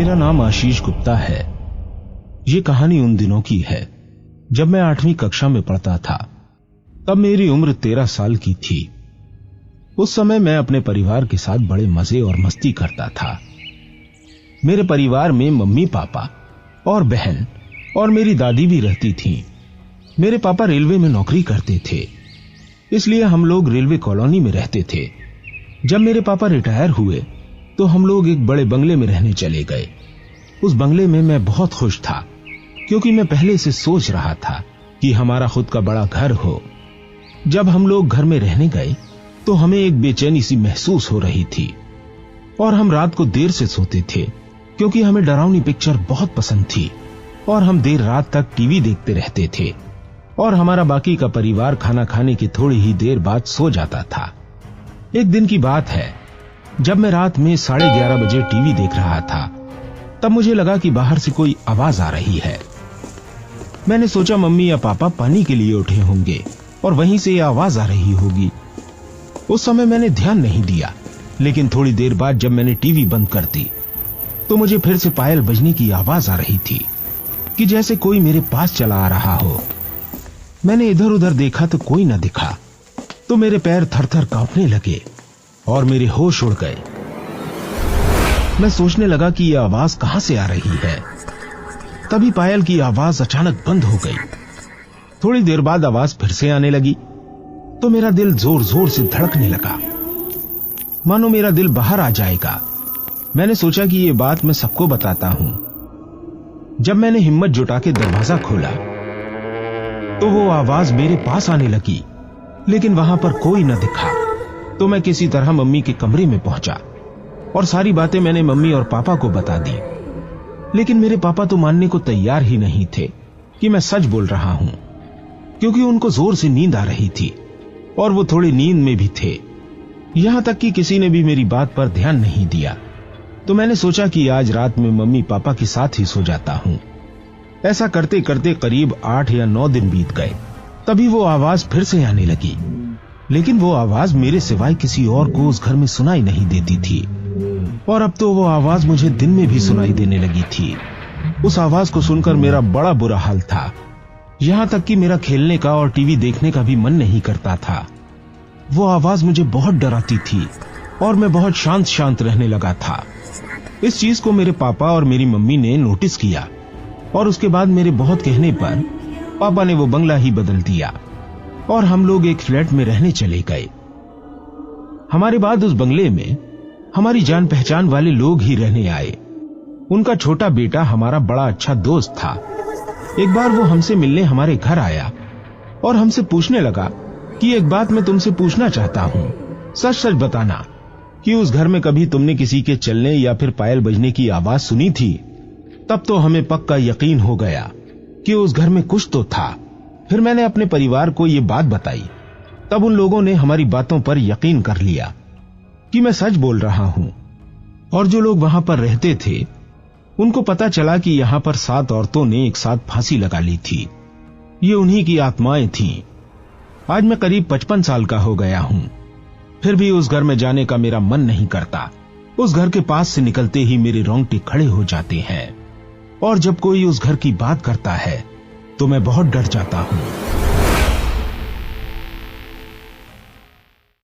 मेरा नाम आशीष गुप्ता है। ये कहानी उन दिनों की है जब मैं 8वीं कक्षा में पढ़ता था। तब मेरी उम्र 13 साल की थी। उस समय मैं अपने परिवार के साथ बड़े मजे और मस्ती करता था। मेरे परिवार में मम्मी, पापा और बहन और मेरी दादी भी रहती थीं। मेरे पापा रेलवे में नौकरी करते थे, इसलिए हम लोग रेलवे कॉलोनी में रहते थे। जब मेरे पापा रिटायर हुए तो हम लोग एक बड़े बंगले में रहने चले गए। उस बंगले में मैं बहुत खुश था, क्योंकि मैं पहले से सोच रहा था कि हमारा खुद का बड़ा घर हो। जब हम लोग घर में रहने गए तो हमें एक बेचैनी सी महसूस हो रही थी और हम रात को देर से सोते थे, क्योंकि हमें डरावनी पिक्चर बहुत पसंद थी और हम देर रात तक टीवी देखते रहते थे और हमारा बाकी का परिवार खाना खाने की थोड़ी ही देर बाद सो जाता था। एक दिन की बात है, जब मैं रात में 11:30 बजे टीवी देख रहा था, तब मुझे लगा कि बाहर से कोई आवाज आ रही है। मैंने सोचा मम्मी या पापा पानी के लिए उठे होंगे और वहीं से यह आवाज आ रही होगी। उस समय मैंने ध्यान नहीं दिया, लेकिन थोड़ी देर बाद जब मैंने टीवी बंद कर दी तो मुझे फिर से पायल बजने की आवाज आ रही थी कि जैसे कोई मेरे पास चला आ रहा हो। मैंने इधर उधर देखा तो कोई न दिखा, तो मेरे पैर थर-थर कांपने लगे और मेरे होश उड़ गए। मैं सोचने लगा कि यह आवाज कहां से आ रही है। तभी पायल की आवाज अचानक बंद हो गई। थोड़ी देर बाद आवाज फिर से आने लगी तो मेरा दिल जोर जोर से धड़कने लगा, मानो मेरा दिल बाहर आ जाएगा। मैंने सोचा कि यह बात मैं सबको बताता हूं। जब मैंने हिम्मत जुटा के दरवाजा खोला तो वो आवाज मेरे पास आने लगी, लेकिन वहां पर कोई न दिखा। तो मैं किसी तरह मम्मी के कमरे में पहुंचा और सारी बातें मैंने मम्मी और पापा को बता दी। लेकिन मेरे पापा तो मानने को तैयार ही नहीं थे कि मैं सच बोल रहा हूं, क्योंकि उनको जोर से नींद आ रही थी और वो थोड़ी नींद में भी थे। यहां तक कि किसी ने भी मेरी बात पर ध्यान नहीं दिया। तो मैंने सोचा कि आज रात में मम्मी पापा के साथ ही सो जाता हूं। ऐसा करते करते करीब 8 या 9 दिन बीत गए। तभी वो आवाज फिर से आने लगी, लेकिन वो आवाज मेरे सिवाय किसी और को उस घर में सुनाई नहीं देती थी। और अब तो वो आवाज मुझे दिन में भी सुनाई देने लगी थी। उस आवाज को सुनकर मेरा बड़ा बुरा हाल था। यहां तक कि मेरा खेलने का और टीवी देखने का भी मन नहीं करता था। वो आवाज मुझे बहुत डराती थी और मैं बहुत शांत शांत रहने लगा था। इस चीज को मेरे पापा और मेरी मम्मी ने नोटिस किया और उसके बाद मेरे बहुत कहने पर पापा ने वो बंगला ही बदल दिया और हम लोग एक फ्लैट में रहने चले गए। हमारे बाद उस बंगले में हमारी जान पहचान वाले लोग ही रहने आए। उनका छोटा बेटा हमारा बड़ा अच्छा दोस्त था। एक बार वो हमसे मिलने हमारे घर आया और हमसे पूछने लगा कि एक बात मैं तुमसे पूछना चाहता हूं, सच सच बताना कि उस घर में कभी तुमने किसी के चलने या फिर पायल बजने की आवाज सुनी थी? तब तो हमें पक्का यकीन हो गया कि उस घर में कुछ तो था। फिर मैंने अपने परिवार को ये बात बताई। तब उन लोगों ने हमारी बातों पर यकीन कर लिया कि मैं सच बोल रहा हूं। और जो लोग वहां पर रहते थे उनको पता चला कि यहां पर 7 औरतों ने एक साथ फांसी लगा ली थी। ये उन्हीं की आत्माएं थीं। आज मैं करीब 55 साल का हो गया हूं, फिर भी उस घर में जाने का मेरा मन नहीं करता। उस घर के पास से निकलते ही मेरे रोंगटे खड़े हो जाते हैं और जब कोई उस घर की बात करता है तो मैं बहुत डर जाता हूं।